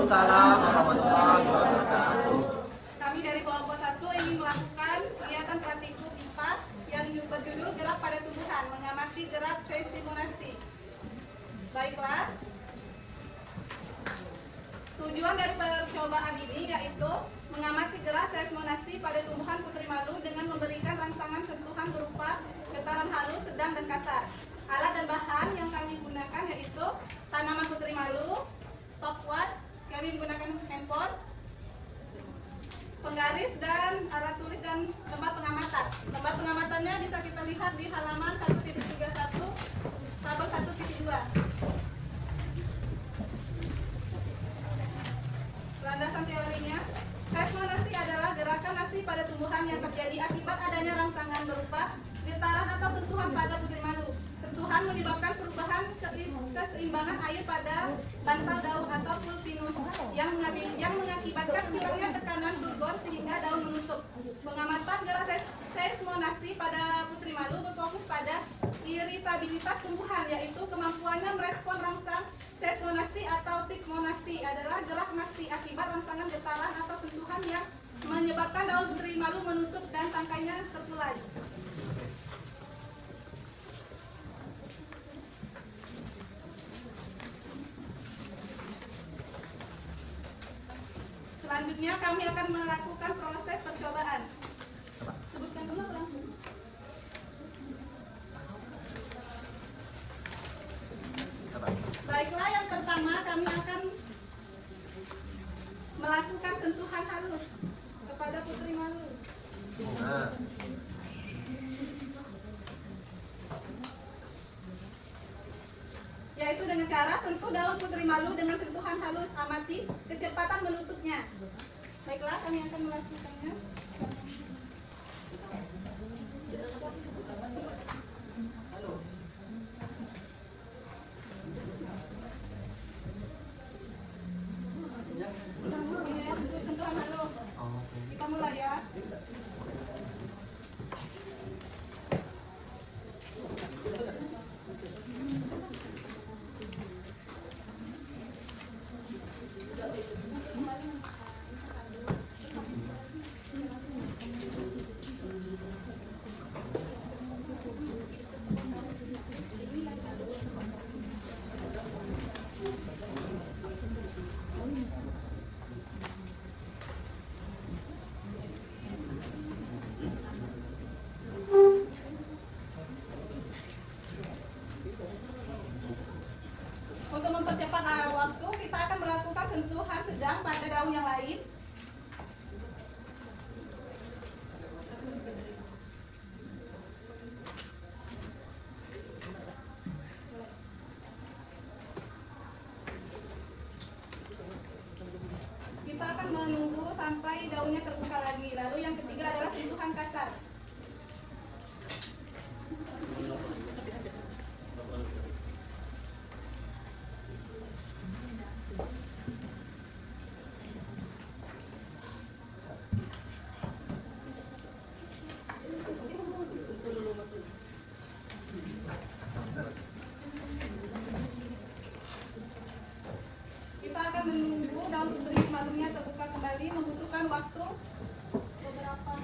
Waalaikumsalam warahmatullahi wabarakatuh. Kami dari kelompok 1 ingin melakukan kegiatan praktikum IPA yang berjudul Gerak pada Tumbuhan, mengamati gerak seismonastik. Baiklah. Tujuan dari percobaan ini yaitu mengamati gerak seismonastik pada tumbuhan putri malu dengan memberikan rangsangan sentuhan berupa getaran halus, sedang, dan kasar. Alat dan bahan yang kami gunakan yaitu tanaman putri malu, stopwatch, kami menggunakan handphone, penggaris, dan alat tulis dan lembar pengamatan. Lembar pengamatannya bisa kita lihat di halaman 1.31 tabel 1.2. Landasan teorinya, seismonastik adalah gerakan nasti pada tumbuhan yang terjadi akibat adanya rangsangan berupa getaran atau sentuhan pada putri malu. Sentuhan menyebabkan perubahan keseimbangan air pada bantal daun atau pulpinus yang mengakibatkan hilangnya tekanan turgor sehingga daun menutup. Pengamatan gerak seismonastik pada putri malu berfokus pada iritabilitas tumbuhan, yaitu kemampuannya merespon rangsang seismonastik atau tikmonastik adalah gerak nasti akibat rangsangan getaran atau sentuhan yang menyebabkan daun putri malu menutup dan tangkainya terkulai. Selanjutnya kami akan melakukan proses percobaan. Sebutkan dulu langsung. Baiklah, yang pertama kami akan melakukan sentuhan halus kepada putri malu. Yaitu dengan cara sentuh daun putri malu dengan sentuhan halus, amati kecepatan menutupnya. Baiklah, kami akan melakukannya. Sentuhan halus. Kita mulai ya. Untuk mempercepat waktu, kita akan melakukan sentuhan sedang pada daun yang lain. Kita akan menunggu sampai daunnya terbuka lagi. Lalu yang ketiga adalah sentuhan kasar. Kita akan menunggu daun putri malunya terbuka kembali, membutuhkan waktu beberapa.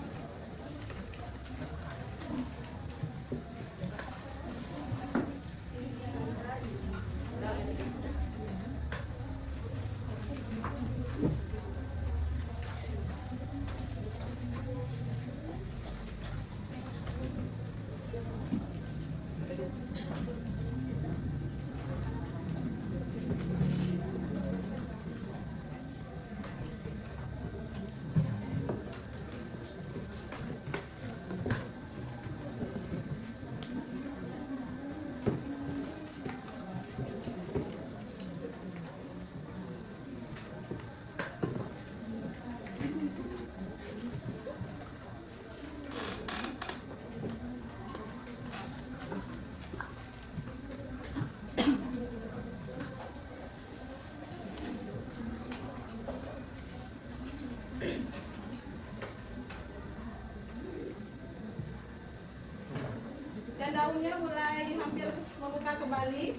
Dan daunnya mulai hampir membuka kembali.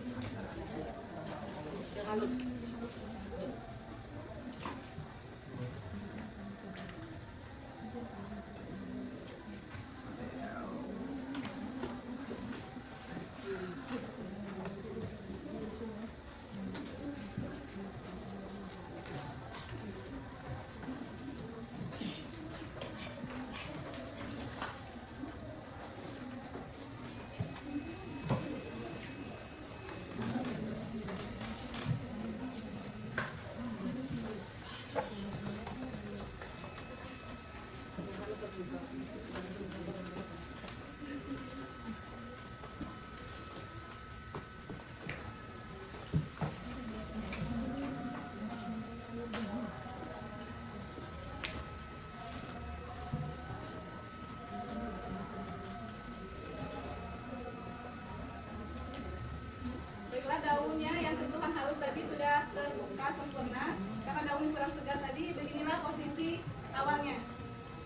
kami kurang segar tadi, beginilah posisi awalnya.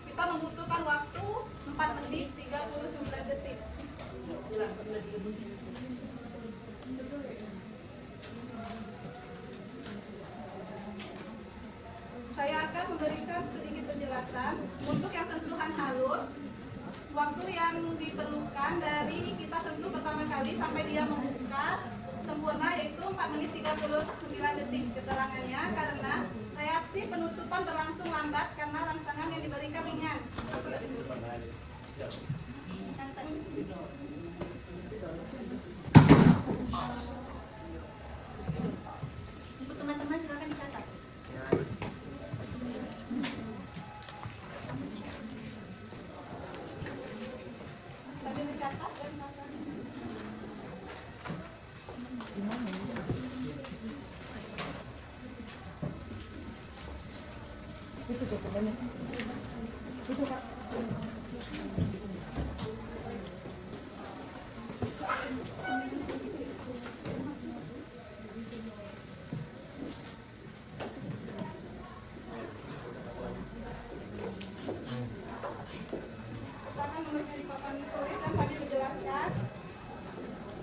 Kita membutuhkan waktu 4 menit 39 detik. Saya akan memberikan sedikit penjelasan untuk yang sentuhan halus. Waktu yang diperlukan dari kita sentuh pertama kali sampai dia membuka sempurna yaitu 4 menit 39 detik. Keterangannya karena reaksi penutupan berlangsung lambat karena rangsangan yang diberikan ringan. Untuk teman-teman silakan dicatat. Tadi dicatat dan catat. Itu sebenarnya. Itu Kak. Akan memberikan di papan tulis dan tadi dijelaskan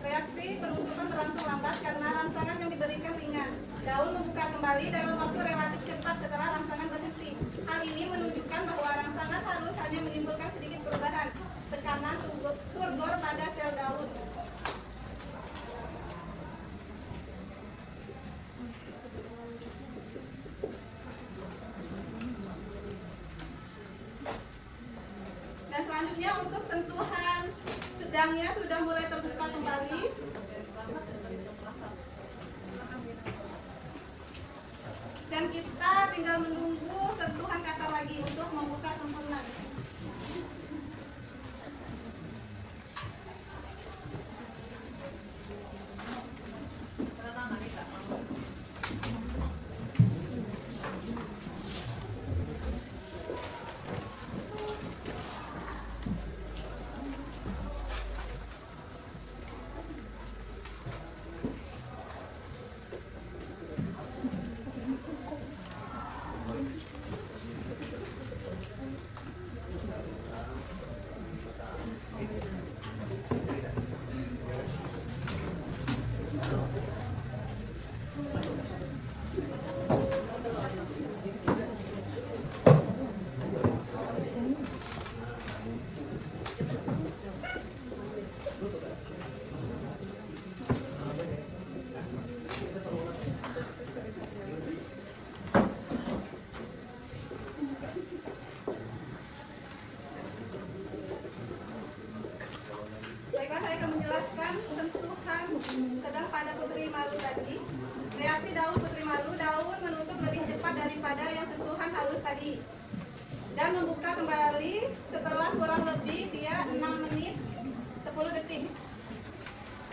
reaksi penutupan berlangsung lambat karena rangsangan yang diberikan ringan. Daun membuka kembali dalam waktu relatif cepat setelah rangsangan berhenti. Hal ini menunjukkan bahwa rangsangan halus hanya menimbulkan sedikit perubahan tekanan turgor pada sel daun. Dan selanjutnya untuk sentuhan sedangnya sudah mulai terbuka kembali. Dan kita tinggal menunggu sentuhan kasar lagi untuk membuka sempurna. Baiklah, saya akan menjelaskan sentuhan sedang pada putri malu tadi. Reaksi daun putri malu, daun menutup lebih cepat daripada yang sentuhan halus tadi. Dan membuka kembali setelah kurang lebih dia 6 menit 10 detik.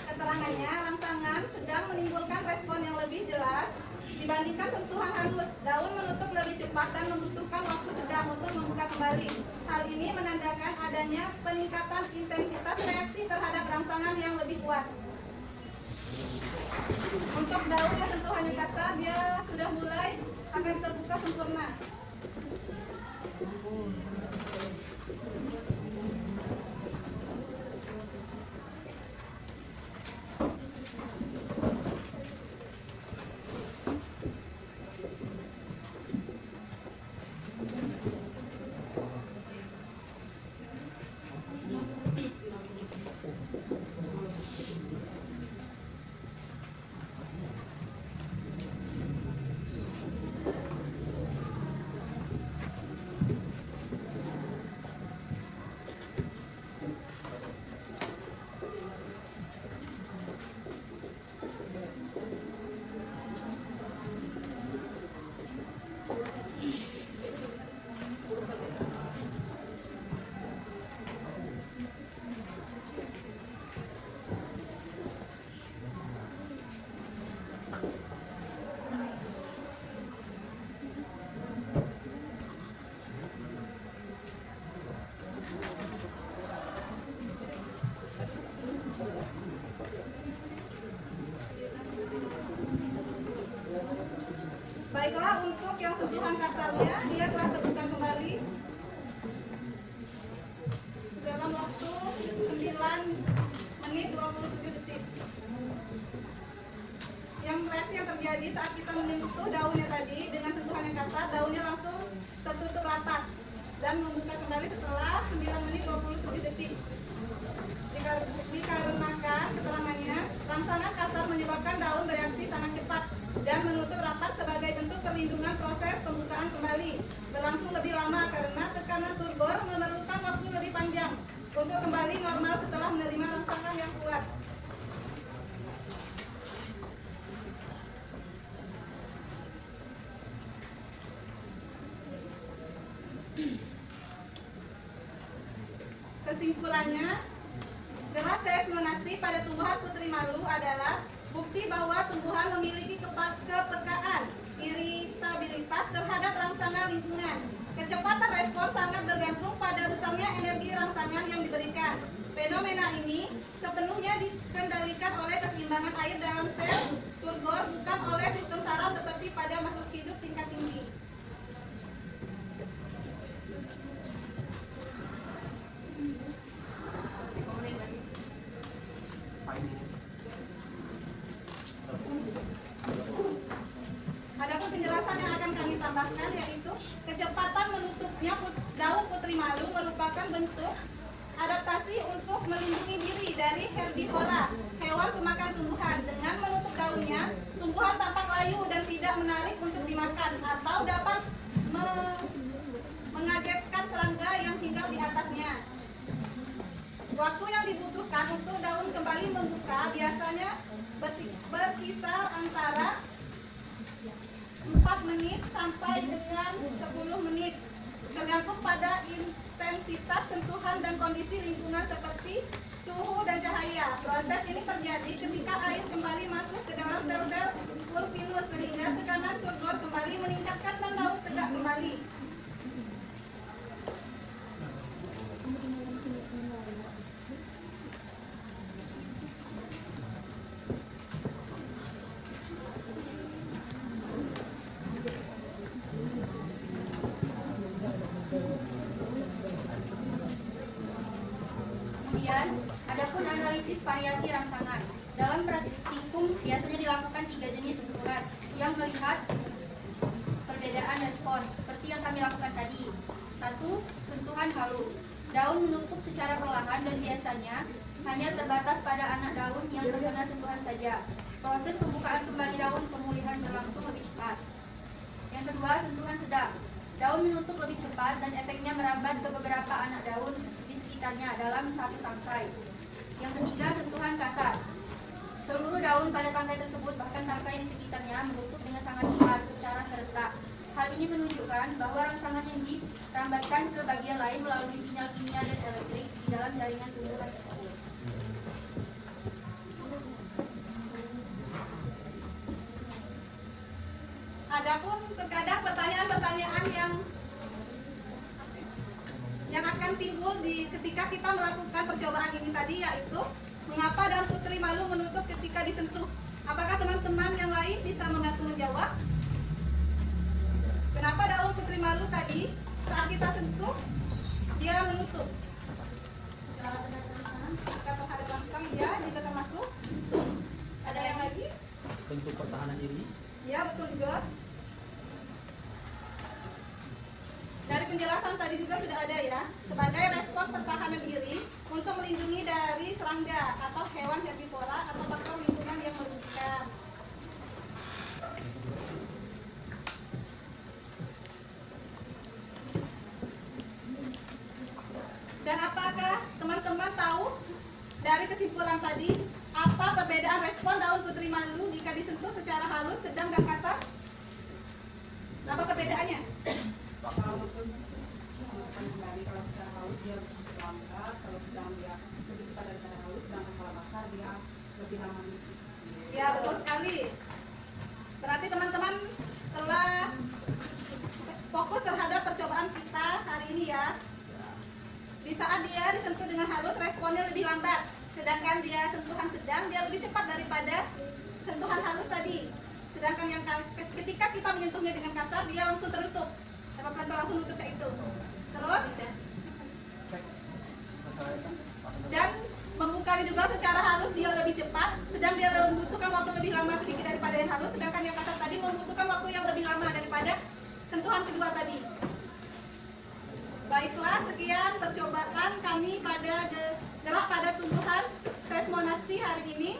Keterangannya, rangsangan sedang menimbulkan respon yang lebih jelas dibandingkan sentuhan halus. Daun menutup lebih cepat dan membutuhkan waktu sedang untuk membuka kembali. Hal ini menandakan adanya peningkatan intensitas reaksi terhadap rangsangan yang lebih kuat. Untuk daun yang sentuhannya kasar, dia sudah mulai akan terbuka sempurna. Sementara untuk yang sentuhan kasarnya, dia telah terbuka kembali dalam waktu 9 menit 27 detik. Yang reaksi yang terjadi saat kita menyentuh daunnya tadi dengan sentuhan yang kasar, daunnya langsung tertutup rapat dan membuka kembali setelah 9 menit 27 detik. Dikarenakan keterangannya, rangsangan kasar menyebabkan daun bereaksi sangat cepat dan menutup rapat sebagai bentuk perlindungan proses pembukaan kembali berlangsung lebih lama karena tekanan turgor memerlukan waktu lebih panjang untuk kembali normal setelah menerima rangsangan yang kuat. Kesimpulannya, gerak seismonasti pada tumbuhan putri malu adalah bukti bahwa tumbuhan memiliki kepekaan, iritabilitas terhadap rangsangan lingkungan. Kecepatan respon sangat bergantung pada besarnya energi rangsangan yang diberikan. Fenomena ini sepenuhnya dikendalikan oleh keseimbangan air dalam sel turgor, bukan oleh sistem saraf seperti pada makhluk hidup tingkat tinggi. Adapun penjelasan yang akan kami tambahkan yaitu kecepatan menutupnya daun putri malu merupakan bentuk adaptasi untuk melindungi diri dari herbivora, hewan pemakan tumbuhan. Dengan menutup daunnya, tumbuhan tampak layu dan tidak menarik untuk dimakan atau dapat mengagetkan serangga yang tinggal di atasnya. Waktu yang dibutuhkan untuk daun kembali membuka biasanya berkisar antara 4 menit sampai dengan 10 menit, tergantung pada intensitas sentuhan dan kondisi lingkungan seperti suhu dan cahaya. Proses ini terjadi ketika air kembali masuk ke dalam sel-sel pulvinus sehingga tekanan turgor kembali meningkatkan dan daun tegak kembali. Kemudian, adapun analisis variasi rangsangan. Dalam praktikum biasanya dilakukan 3 jenis sentuhan yang melihat perbedaan respon seperti yang kami lakukan tadi. 1. Sentuhan halus. Daun menutup secara perlahan dan biasanya hanya terbatas pada anak daun yang terkena sentuhan saja. Proses pembukaan kembali daun pemulihan berlangsung lebih cepat. Yang kedua, sentuhan sedang. Daun menutup lebih cepat dan efeknya merambat ke beberapa anak daun di sekitarnya dalam satu tangkai. Yang ketiga, sentuhan kasar. Seluruh daun pada tangkai tersebut bahkan tangkai di sekitarnya menutup dengan sangat cepat secara serentak. Hal ini menunjukkan bahwa rangsangan yang dirambatkan ke bagian lain melalui sinyal kimia dan elektrik di dalam jaringan tumbuhan tersebut. Adapun terkadang pertanyaan-pertanyaan yang akan timbul ketika kita melakukan percobaan ini tadi, yaitu mengapa daun putri malu menutup ketika disentuh? Apakah teman-teman yang lain bisa membantu menjawab? Kenapa daun putri malu tadi saat kita sentuh dia menutup? Kata ada bangkang ya juga termasuk. Ada yang lagi? Bentuk pertahanan diri. Ya, betul juga. Dari penjelasan tadi juga sudah ada ya, sebagai respon pertahanan diri untuk melindungi dari serangga atau hewan herbivora atau faktor lingkungan yang merugikan. Dan apakah teman-teman tahu dari kesimpulan tadi apa perbedaan respon daun putri malu jika disentuh secara halus, sedang, dan kasar? Apa perbedaannya? Kalau secara halus dia lambat, kalau sedang dia lebih cepat daripada halus, sedangkan kalau kasar dia lebih lama. Ya, betul sekali. Berarti teman-teman telah fokus terhadap percobaan kita hari ini ya. Di saat dia disentuh dengan halus, responnya lebih lambat. Sedangkan dia sentuhan sedang, dia lebih cepat daripada sentuhan halus tadi. Sedangkan sedangkan yang ketika kita menyentuhnya dengan kasar dia langsung tertutup. Dapat pelan langsung tutupnya itu. Terus dan membukanya juga secara halus dia lebih cepat, sedang dia membutuhkan waktu lebih lama sedikit daripada yang halus, sedangkan yang kasar tadi membutuhkan waktu yang lebih lama daripada sentuhan kedua tadi. Baiklah, sekian percobaan kami pada gerak pada tumbuhan Seismonasty hari ini.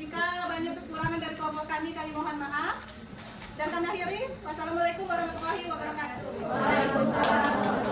Jika banyak kekurangan dari kelompok kami mohon maaf. Dan kami akhiri. Wassalamualaikum warahmatullahi wabarakatuh. Waalaikumsalam.